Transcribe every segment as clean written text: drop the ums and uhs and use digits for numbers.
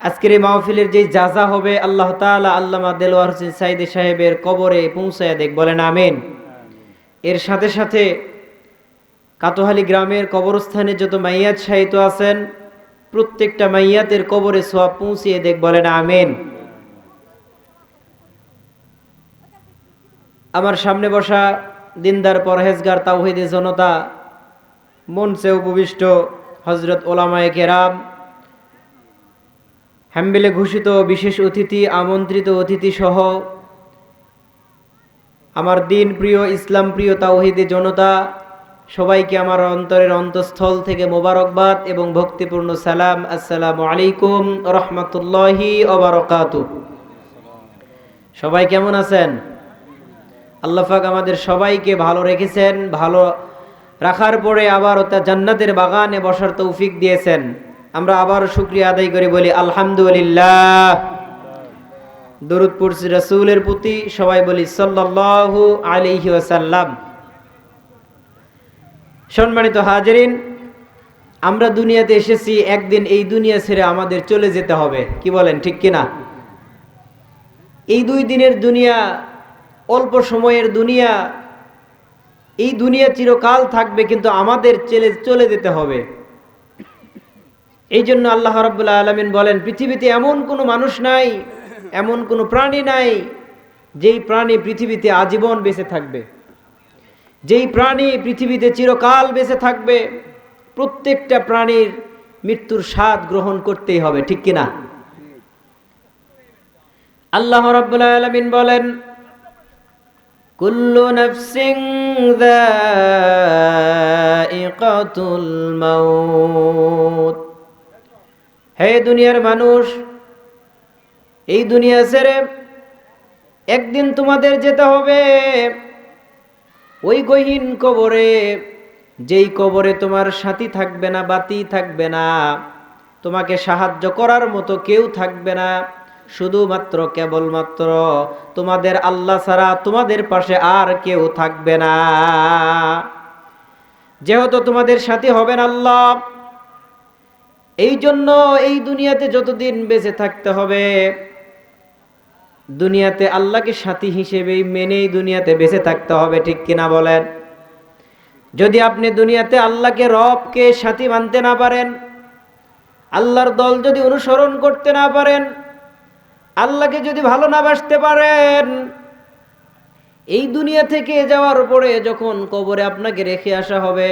আজকের এই মাহফিলের যে জাযা হবে আল্লাহ তাআলা আল্লামা দেলোয়ার হোসেন সাইদি সাহেবের কবরে পৌঁছায়া দেখ, বলেন আমিন। এর সাথে সাথে কাটোহালি গ্রামের কবরস্থানে যত মাইয়াত শায়িত আছেন প্রত্যেকটা মাইয়াতের কবরে সওয়াব পৌঁছিয়ে দেখ, বলেন আমিন। আমার সামনে বসা দিনদার পরহেজগার তাওহীদি জনতা, মঞ্চে উপবিষ্ট হযরত ওলামায়ে কেরাম, হ্যাম্বেলে ঘোষিত বিশেষ অতিথি, আমন্ত্রিত অতিথি সহ আমার দিন প্রিয় ইসলাম প্রিয় তাওহীদি জনতা, সবাইকে আমার অন্তরের অন্তঃস্থল থেকে মোবারকবাদ এবং ভক্তিপূর্ণ সালাম। আসসালামু আলাইকুম রহমতুল্লাহি ওয়া বারাকাতুহু। সবাই কেমন আছেন? আল্লাহ পাক আমাদের সবাইকে ভালো রেখেছেন, ভালো রাখার পরে আবার তা জান্নাতের বাগানে বসার তৌফিক দিয়েছেন। আমরা আবার শুকরিয়া আদায় করে বলি আলহামদুলিল্লাহ। দরুদ পড়ছি রাসূলের প্রতি, সবাই বলি সাল্লাল্লাহু আলাইহি ওয়াসাল্লাম। সম্মানিত হাজিরিন, আমরা দুনিয়াতে এসেছি, একদিন এই দুনিয়া ছেড়ে আমাদের চলে যেতে হবে, কি বলেন ঠিক কিনা? এই 2 দিনের দুনিয়া, অল্প সময়ের দুনিয়া, এই দুনিয়া চিরকাল থাকবে, কিন্তু আমাদের চলে যেতে হবে। এই জন্য আল্লাহ রাব্বুল আলামিন বলেন, পৃথিবীতে এমন কোনো মানুষ নাই, এমন কোনো প্রাণী নাই যেই প্রাণী পৃথিবীতে আজীবন বেঁচে থাকবে, যেই প্রাণী পৃথিবীতে চিরকাল বেঁচে থাকবে। প্রত্যেকটা প্রাণীর মৃত্যুর স্বাদ গ্রহণ করতেই হবে, ঠিক কিনা? আল্লাহ রাব্বুল আলামিন বলেন, কুল্লু নাফসিন যায়িকাতুল মাউত। হে দুনিয়ার মানুষ, এই দুনিয়া ছেড়ে একদিন তোমাদের যেতে হবে ওই গহীন কবরে, যেই কবরে তোমার সাথী থাকবে না, বাতি থাকবে না, তোমাকে সাহায্য করার মতো কেউ থাকবে না, শুধুমাত্র কেবলমাত্র তোমাদের আল্লাহ ছাড়া তোমাদের পাশে আর কেউ থাকবে না। যেহেতু তোমাদের সাথী হবেন আল্লাহ, এই জন্য এই দুনিয়াতে যতদিন বেঁচে থাকতে হবে, দুনিয়াতে আল্লাহকে সাথী হিসেবেই মেনেই দুনিয়াতে বেঁচে থাকতে হবে, ঠিক কিনা বলেন? যদি আপনি দুনিয়াতে আল্লাহকে, রবকে সাথী মানতে না পারেন, আল্লাহর দল যদি অনুসরণ করতে না পারেন, আল্লাহকে যদি ভালো না বাসতে পারেন, এই দুনিয়া থেকে যাওয়ার পরে যখন কবরে আপনাকে রেখে আসা হবে,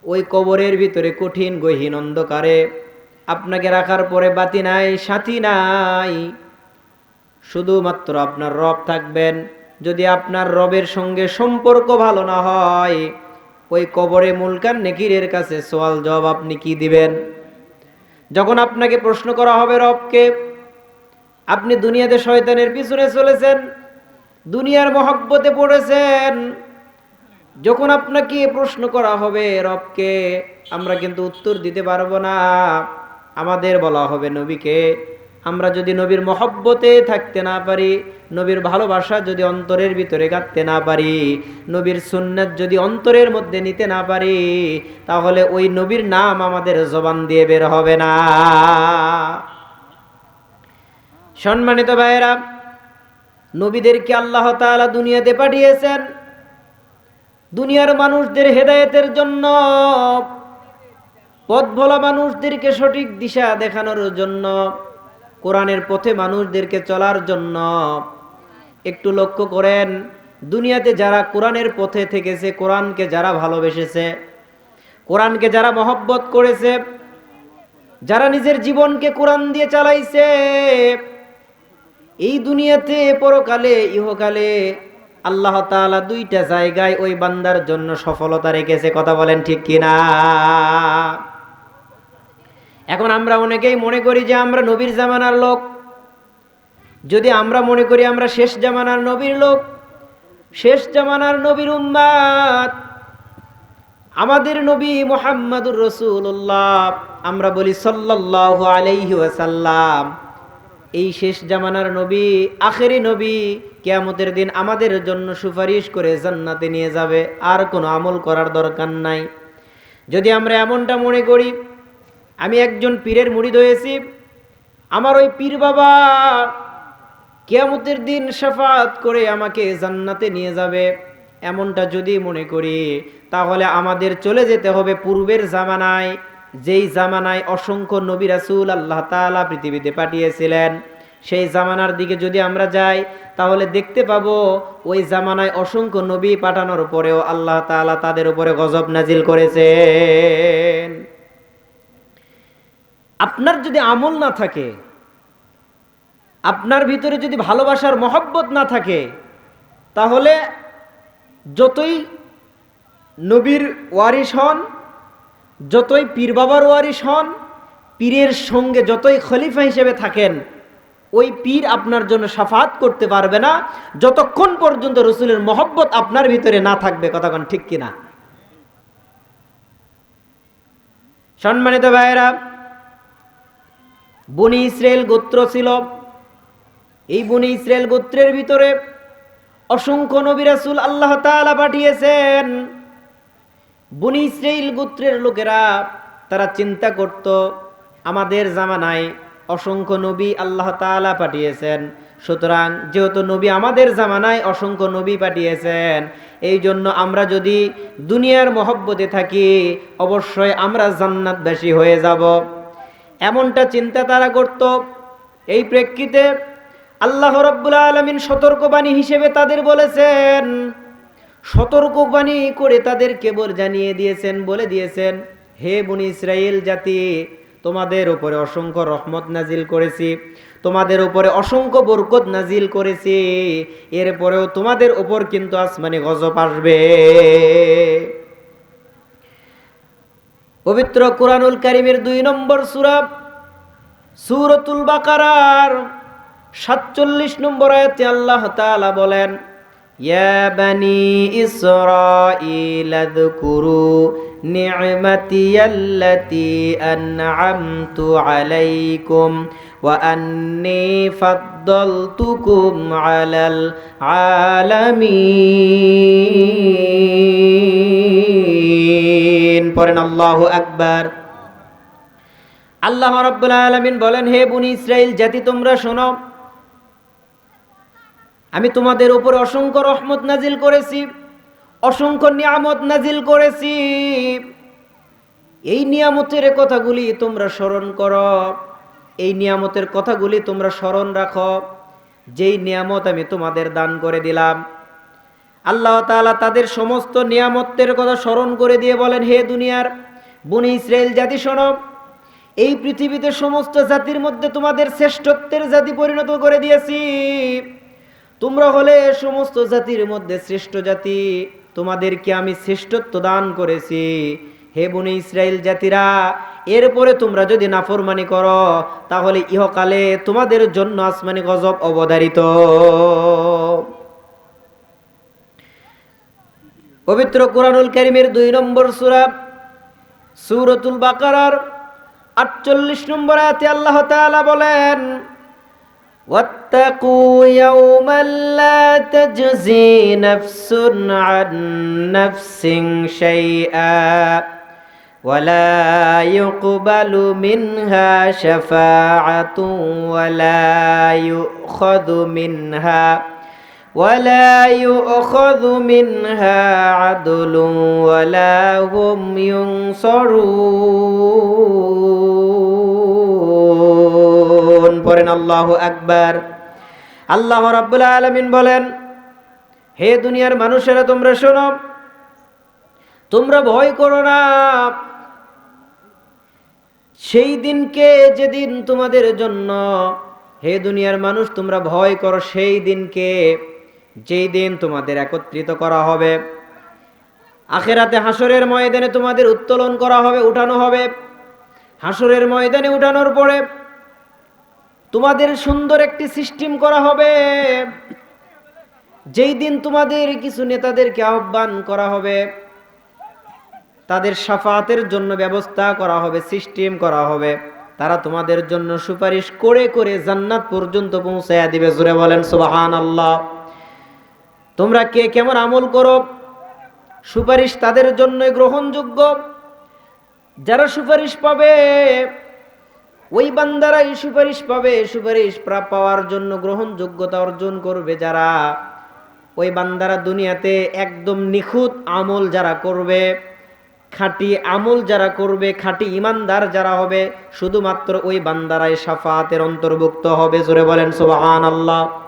ওই কবরের ভিতরে কঠিন গহীন অন্ধকারে আপনাকে রাখার পরে বাতি নাই, সাথী নাই, শুধুমাত্র আপনার রব থাকবেন। যদি আপনার রবের সঙ্গে সম্পর্ক ভালো না হয়, ওই কবরে মুলকান নেকিরের কাছে সওয়াল জবাব আপনি কি দিবেন? যখন আপনাকে প্রশ্ন করা হবে রবকে, আপনি দুনিয়াতে শয়তানের পিছনে চলেছেন, দুনিয়ার মহব্বতে পড়েছেন, যখন আপনাকে প্রশ্ন করা হবে রবকে, আমরা কিন্তু উত্তর দিতে পারবো না। আমাদের বলা হবে নবীকে। আমরা যদি নবীর মহব্বতে থাকতে না পারি, নবীর ভালোবাসা যদি অন্তরের ভিতরে গাঁথতে না পারি, নবীর সুন্নাত যদি অন্তরের মধ্যে নিতে না পারি, তাহলে ওই নবীর নাম আমাদের জবান দিয়ে বের হবে না। সম্মানিত ভাইয়েরা, নবীদেরকে আল্লাহ তাআলা দুনিয়াতে পাঠিয়েছেন দুনিয়ার মানুষদের হেদায়েতের জন্য, পথ ভোলা মানুষদেরকে সঠিক দিশা দেখানোর জন্য, কোরআনের পথে মানুষদেরকে চলার জন্য। একটু লক্ষ্য করেন, দুনিয়াতে যারা কোরআনের পথে থেকেছে, কোরআনকে যারা ভালোবেসেছে, কোরআনকে যারা মহব্বত করেছে, যারা নিজের জীবনকে কোরআন দিয়ে চালাইছে, এই দুনিয়াতে পরকালে ইহকালে আল্লাহ তাআলা 2টা জায়গায় ওই বান্দার জন্য সফলতা রেখেছে, কথা বলেন ঠিক কিনা? এখন আমরা অনেকেই মনে করি যে আমরা নবীর জামানার লোক। যদি আমরা মনে করি আমরা শেষ জামানার নবীর লোক, শেষ জামানার নবীর উম্মত, আমাদের নবী মুহাম্মাদুর রাসূলুল্লাহ, আমরা বলি সাল্লাল্লাহু আলাইহি ওয়াসাল্লাম, এই শেষ জামানার নবী, আখেরি নবী, কিয়ামতের দিন আমাদের জন্য সুপারিশ করে জান্নাতে নিয়ে যাবে, আর কোনো আমল করার দরকার নাই। যদি আমরা এমনটা মনে করি, আমি একজন পীরের মুরিদ হয়েছি, আমার ওই পীর বাবা কিয়ামতের দিন শাফাআত করে আমাকে জান্নাতে নিয়ে যাবে, এমনটা যদি মনে করি, তাহলে আমাদের চলে যেতে হবে পূর্বের জামানায়, যেই জামানায় অসংখ্য নবী রাসূল আল্লাহ তাআলা পৃথিবীতে পাঠিয়েছিলেন। সেই জামানার দিকে যদি আমরা যাই, তাহলে দেখতে পাবো ওই জামানায় অসংখ্য নবী পাঠানোর পরেও আল্লাহ তাআলা তাদের উপরে গজব নাজিল করেছেন। আপনার যদি আমল না থাকে, আপনার ভিতরে যদি ভালোবাসার মহব্বত না থাকে, তাহলে যতই নবীর ওয়ারিস হন, যতই পীর বাবার ওয়ারিস হন, পীরের সঙ্গে যতই খলিফা হিসেবে থাকেন, ওই পীর আপনার জন্য শাফাআত করতে পারবে না যতক্ষণ পর্যন্ত রাসূলের মহব্বত আপনার ভিতরে না থাকবে। কথা কোন ঠিক কিনা? সম্মানিত ভাইয়েরা, বনি ইসরাইল গোত্র ছিল। এই বনি ইসরাইল গোত্রের ভিতরে অসংখ্য নবী রাসূল আল্লাহ তাআলা পাঠিয়েছেন। বনি ইসরাইল গোত্রের লোকেরা তারা চিন্তা করত, আমাদের জামানায় অসংখ্য নবী আল্লাহ তাআলা পাঠিয়েছেন, সুতরাং যেহেতু নবী আমাদের জামানায় অসংখ্য নবী পাঠিয়েছেন, এই জন্য আমরা যদি দুনিয়ার মহব্বতে থাকি, অবশ্যই আমরা জান্নাতবাসী হয়ে যাব। এমনটা চিন্তা তারা করত। এই প্রেক্ষিতে আল্লাহ রাব্বুল আলামিন সতর্কবাণী হিসেবে তাদের বলেছেন, সতর্কবাণী করে তাদের কেবল জানিয়ে দিয়েছেন, বলে দিয়েছেন, হে বনি ইসরাইল জাতি, তোমাদের উপরে অসংখ্য রহমত নাজিল করেছি, তোমাদের উপরে অসংখ্য বরকত নাজিল করেছি, এরপরেও তোমাদের উপর কিন্তু আসমানি গজব আসবে। পবিত্র কুরআনুল কারীমের 2 নম্বর সূরা সূরাতুল বাকারার 47 নম্বর আয়াতে আল্লাহ তাআলা বলেন, ইয়া বানি ইসরাঈল আযকুরু নি'মাতিয়াল্লাতী আন'আমতু আলাইকুম ওয়া আন্নী ফাদ্দালতুকুম আলাল আলামিন। পড়েন আল্লাহু আকবার। আল্লাহ রাব্বুল আলামিন বলেন, হে বনি ইসরাইল জাতি, তোমরা শোনো, আমি তোমাদের উপর অসংখ্য রহমত নাজিল করেছি, অসংখ্য নিয়ামত নাজিল করেছি। এই নিয়ামতের কথাগুলি তোমরা স্মরণ করো, এই নিয়ামতের কথাগুলি তোমরা স্মরণ রাখো, যেই নিয়ামত আমি তোমাদের দান করে দিলাম। আল্লাহ তাআলা তাদের সমস্ত নিয়ামতের কথা স্মরণ করে দিয়ে বলেন, হে দুনিয়ার বনি ইসরাইল জাতি শোনো, এই পৃথিবীতে সমস্ত জাতির মধ্যে তোমাদের শ্রেষ্ঠত্বের জাতি পরিণত করে দিয়েছি। তোমরা হলে সমস্ত জাতির মধ্যে শ্রেষ্ঠ জাতি, তোমাদেরকে আমি শ্রেষ্ঠত্ব দান করেছি। হে বনি ইসরাইল জাতিরা, এরপরে তোমরা যদি নাফরমানি করো, তাহলে ইহকালে তোমাদের জন্য আসমানি গজব অবধারিত। পবিত্র কুরআনুল কারীমের 2 নম্বর সূরা সূরাতুল বাকারার 48 নম্বর আয়াতে আল্লাহ তাআলা বলেন, واتقوا يوما لا تجزي نفس عن نفس شيئا ولا يقبل منها شفاعة ولا يؤخذ منها عدل ولا هم ينصرون। পড়েন আল্লাহু আকবার। আল্লাহ রাব্বুল আলামিন বলেন, হে দুনিয়ার মানুষেরা, তোমরা শোনো, তোমরা ভয় করো না সেই দিনকে, যেদিন তোমাদের জন্য, হে দুনিয়ার মানুষ, তোমরা ভয় করো সেই দিনকে, যেই দিন তোমাদের একত্রিত করা হবে। আখিরাতে হাসরের ময়দানে তোমাদের উত্তোলন করা হবে, উঠানো হবে। হাসরের ময়দানে উঠানোর পরে তোমাদের সুন্দর একটি সিস্টেম করা হবে। যেই দিন তোমাদের কিছু নেতাদেরকে আহ্বান করা হবে, তাদের শাফাআতের জন্য ব্যবস্থা করা হবে, সিস্টেম করা হবে। তারা তোমাদের জন্য সুপারিশ করে করে জান্নাত পর্যন্ত পৌঁছায়া দিবে। জোরে বলেন সুবহানাল্লাহ। তোমরা কে কেমন আমল করো, সুপারিশ তাদের জন্য গ্রহণযোগ্য। যারা সুপারিশ পাবে ওই বান্দারাই সুপারিশ পাবে। সুপারিশ পাওয়ার জন্য গ্রহণযোগ্যতা অর্জন করবে যারা, ওই বান্দারা দুনিয়াতে একদম নিখুঁত আমল যারা করবে, খাঁটি আমল যারা করবে, খাঁটি ইমানদার যারা হবে, শুধুমাত্র ওই বান্দারাই শাফাতের অন্তর্ভুক্ত হবে। জোরে বলেন সুবহানাল্লাহ।